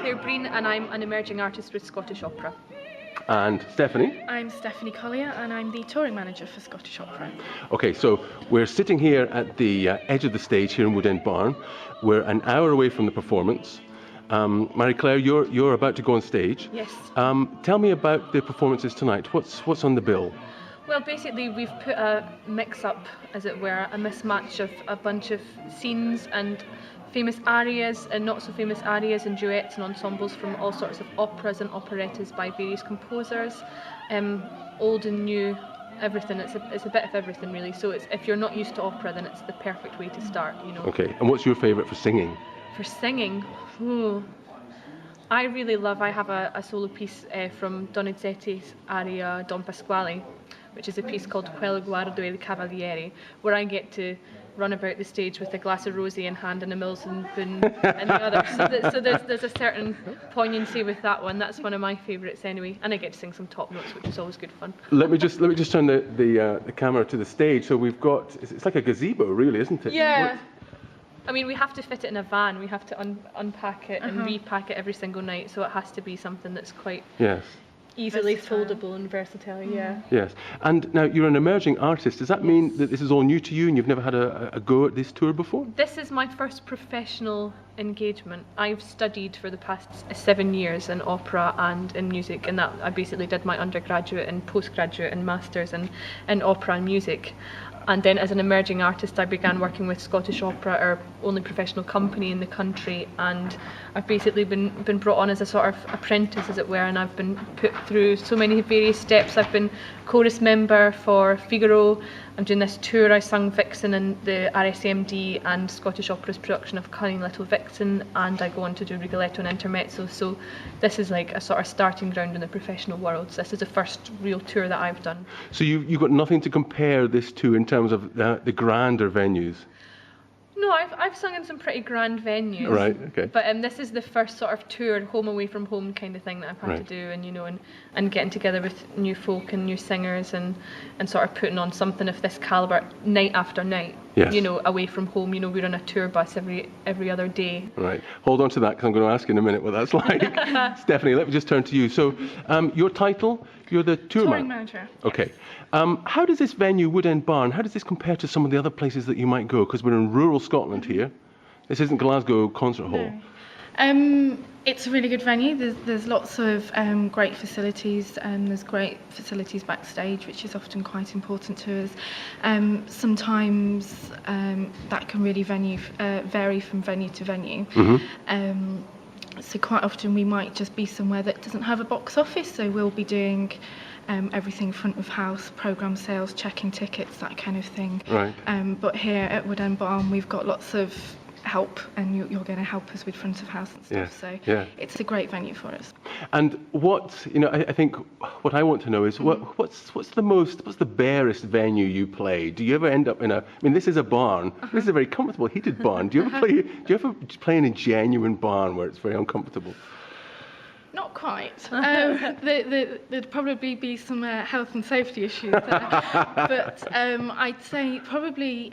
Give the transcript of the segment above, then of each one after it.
Claire Breen and I'm an emerging artist with Scottish Opera. And Stephanie? I'm Stephanie Collier and I'm the touring manager for Scottish Opera. Okay, so we're sitting here at the edge of the stage here in Wood End Barn. We're an hour away from the performance. Marie Claire, you're about to go on stage. Yes. Tell me about the performances tonight. What's on the bill? Well, basically we've put a mix-up, as it were, a mismatch of a bunch of scenes and famous arias and not so famous arias and duets and ensembles from all sorts of operas and operettas by various composers, old and new, everything. It's a bit of everything really. So if you're not used to opera, then it's the perfect way to start, you know. Okay, and what's your favourite for singing? For singing, I have a solo piece from Donizetti's aria Don Pasquale, which is a piece called Quel guardo il cavaliere, where I get to run about the stage with a glass of rosé in hand and a Milson spoon in the other. So there's a certain poignancy with that one. That's one of my favourites anyway, and I get to sing some top notes, which is always good fun. Let me just turn the camera to the stage. So we've got, it's like a gazebo, really, isn't it? Yeah. I mean, we have to fit it in a van. We have to unpack it and repack it every single night. So it has to be something that's quite easily foldable and versatile. Yeah. Yes. And now you're an emerging artist. Does that mean that this is all new to you and you've never had a go at this tour before? This is my first professional engagement. I've studied for the past 7 years in opera and in music, and that I basically did my undergraduate and postgraduate and masters in opera and music. And then as an emerging artist, I began working with Scottish Opera, our only professional company in the country, and I've basically been brought on as a sort of apprentice, as it were, and I've been put through so many various steps. I've been chorus member for Figaro. I'm doing this tour. I sung Vixen in the RSMD and Scottish Opera's production of Cunning Little Vixen, and I go on to do Rigoletto and Intermezzo. So this is like a sort of starting ground in the professional world. So this is the first real tour that I've done. So you've got nothing to compare this to in terms of the grander venues? No, I've sung in some pretty grand venues. Right, okay. But this is the first sort of tour, home away from home kind of thing that I've had to do, and you know, and getting together with new folk and new singers and sort of putting on something of this calibre night after night. Yes. You know, away from home. You know, we're on a tour bus every other day. Right. Hold on to that, because I'm going to ask you in a minute what that's like. Stephanie, let me just turn to you. So, your title? You're the touring manager. Okay. How does this venue, Wood End Barn, how does this compare to some of the other places that you might go? Because we're in rural Scotland here. This isn't Glasgow Concert Hall. No. It's a really good venue. There's lots of great facilities. There's great facilities backstage, which is often quite important to us. Sometimes that can really vary from venue to venue. Mm-hmm. So quite often we might just be somewhere that doesn't have a box office, so we'll be doing everything front of house, programme sales, checking tickets, that kind of thing. Right. But here at Wood End Barn we've got lots of help, and you're going to help us with front of house and stuff. So it's a great venue for us. And I think what I want to know is what's the barest venue you play? Do you ever end up in this is a barn. This is a very comfortable heated barn. Do you ever play in a genuine barn where it's very uncomfortable? Not quite. There'd probably be some health and safety issues there. But I'd say probably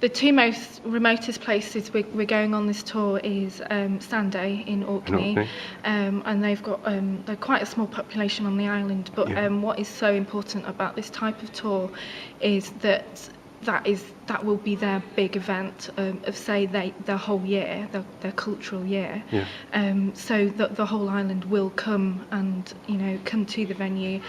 the two most remotest places we're going on this tour is Sanday in Orkney, and they've got they're quite a small population on the island. But what is so important about this type of tour is that will be their big event of say their whole year, their cultural year. So the whole island will come and come to the venue.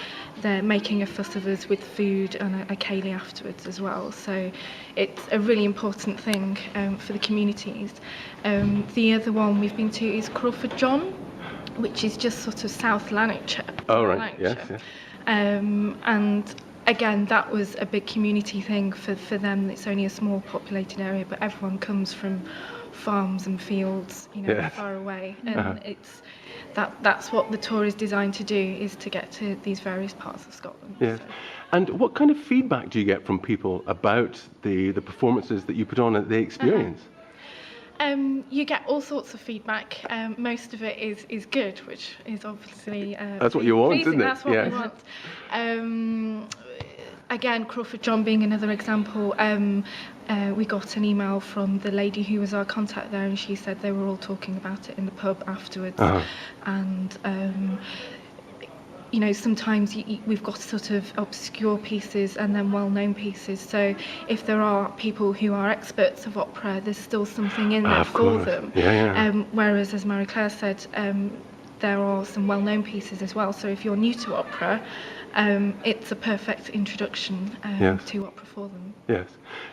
They're making a fuss of us with food and a ceilidh afterwards as well. So it's a really important thing for the communities. The other one we've been to is Crawford John, which is just sort of South Lanarkshire. Oh right, yes. And again, that was a big community thing for them. It's only a small populated area, but everyone comes from farms and fields, far away, and that's what the tour is designed to do, is to get to these various parts of Scotland. Yes. So. And what kind of feedback do you get from people about the performances that you put on at the experience? You get all sorts of feedback. Most of it is good, which is obviously that's what you want, pleasing. Isn't it? That's what we want. Again, Crawford John being another example. we got an email from the lady who was our contact there, and she said they were all talking about it in the pub afterwards. And you know, sometimes we've got sort of obscure pieces and then well-known pieces. So if there are people who are experts of opera, there's still something in there for them. Whereas, as Marie Claire said, there are some well-known pieces as well. So if you're new to opera, it's a perfect introduction to opera for them. Yes.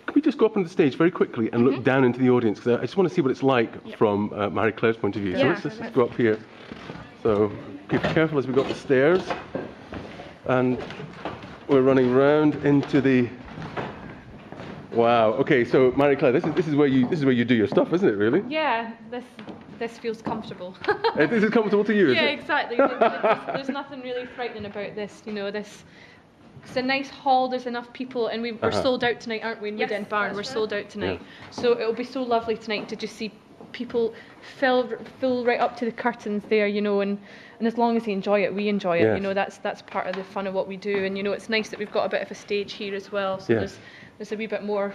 Can we just go up on the stage very quickly and look down into the audience? Because I just want to see what it's like from Marie Claire's point of view. So let's just go up here. So keep careful as we go up the stairs. And we're running round into the... Wow. Okay, so Marie Claire, this is where you do your stuff, isn't it, really? Yeah, this feels comfortable. This is comfortable to you, is it? Yeah, exactly. There's nothing really frightening about this, you know. It's a nice hall, there's enough people, and we're sold out tonight, aren't we, in Wood End Barn? We're sold out tonight. So it'll be so lovely tonight to just see people fill right up to the curtains there, you know, and as long as they enjoy it, we enjoy it, you know. That's part of the fun of what we do, and you know, it's nice that we've got a bit of a stage here as well, so there's a wee bit more,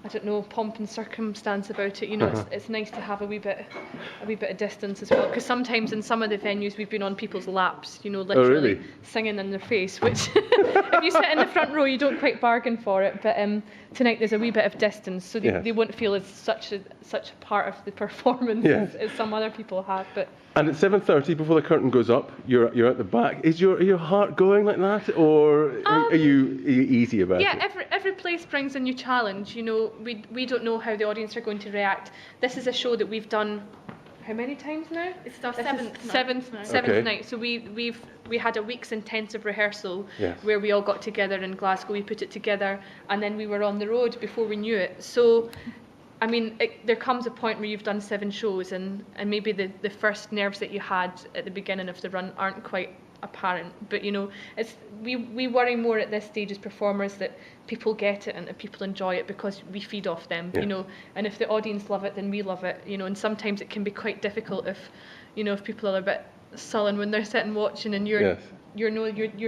I don't know, pomp and circumstance about it, you know. It's nice to have a wee bit of distance as well, because sometimes in some of the venues we've been on people's laps, you know, literally singing in their face, which if you sit in the front row you don't quite bargain for it, but tonight there's a wee bit of distance, so they won't feel as such a part of the performance as some other people have. But and at 7:30, before the curtain goes up, you're at the back. Is your heart going like that, or are you easy about it? Yeah, every place brings a new challenge. You know, we don't know how the audience are going to react. This is a show that we've done how many times now? It's our seventh night. So we had a week's intensive rehearsal where we all got together in Glasgow. We put it together, and then we were on the road before we knew it. So, I mean, there comes a point where you've done 7 shows, and maybe the first nerves that you had at the beginning of the run aren't quite apparent. But you know, we worry more at this stage as performers that people get it and that people enjoy it because we feed off them, you know. And if the audience love it, then we love it, you know. And sometimes it can be quite difficult if people are a bit sullen when they're sitting watching and you're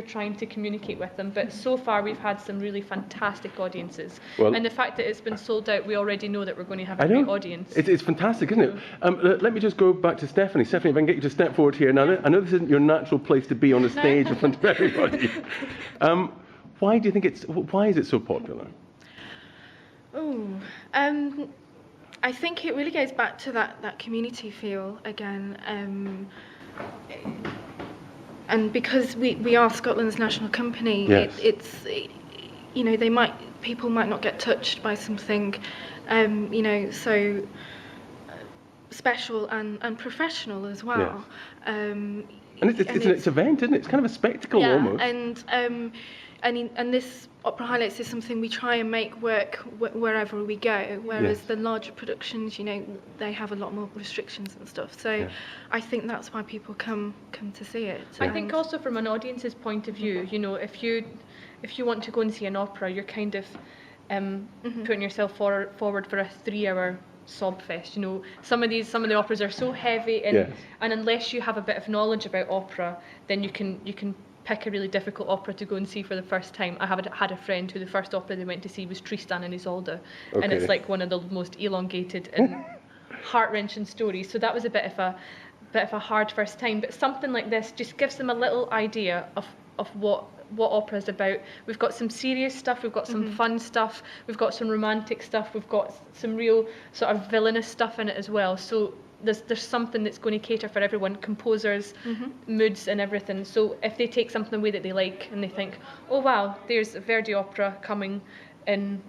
trying to communicate with them. But so far we've had some really fantastic audiences, and the fact that it's been sold out, we already know that we're going to have a great audience. It's fantastic, isn't it? Let me just go back to Stephanie. Stephanie, if I can get you to step forward here. Now, I know this isn't your natural place to be on the stage in front of everybody. Why do you think why is it so popular? I think it really goes back to that community feel again. And because we are Scotland's national company, it's you know, people might not get touched by something, you know, so special and professional as well. And it's an event, isn't it? It's kind of a spectacle almost. And this Opera Highlights is something we try and make work wherever we go, whereas the larger productions, you know, they have a lot more restrictions and stuff. So I think that's why people come to see it. I think also from an audience's point of view, you know, if you want to go and see an opera, you're kind of putting yourself forward for a 3-hour sob fest. You know, some of the operas are so heavy, and unless you have a bit of knowledge about opera, then you can pick a really difficult opera to go and see for the first time. I had a friend who the first opera they went to see was Tristan and Isolde, and it's like one of the most elongated and heart-wrenching stories. So that was a bit of a hard first time. But something like this just gives them a little idea of what opera is about. We've got some serious stuff, we've got some fun stuff, we've got some romantic stuff, we've got some real sort of villainous stuff in it as well. So there's something that's going to cater for everyone, composers, moods and everything. So if they take something away that they like and they think, oh wow, there's a Verdi opera coming in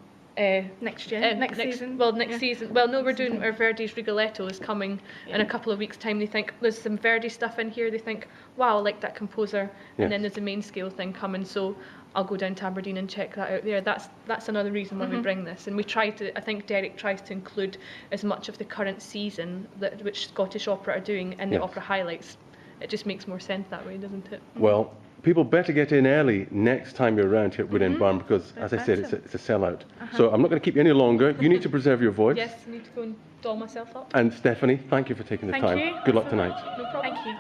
next season. Well, next season. Well, no, we're doing our Verdi's Rigoletto is coming in a couple of weeks' time. They think there's some Verdi stuff in here. They think, wow, I like that composer. And then there's a main scale thing coming. So I'll go down to Aberdeen and check that out there. That's another reason why we bring this. And we try to. I think Derek tries to include as much of the current season which Scottish opera are doing in the Opera Highlights. It just makes more sense that way, doesn't it? Well, people better get in early next time you're around here at Wood End Barn, because, as I said, it's a sellout. So I'm not going to keep you any longer. You need to preserve your voice. Yes, I need to go and doll myself up. And Stephanie, thank you for taking the time. You. Good luck tonight. No problem. Thank you.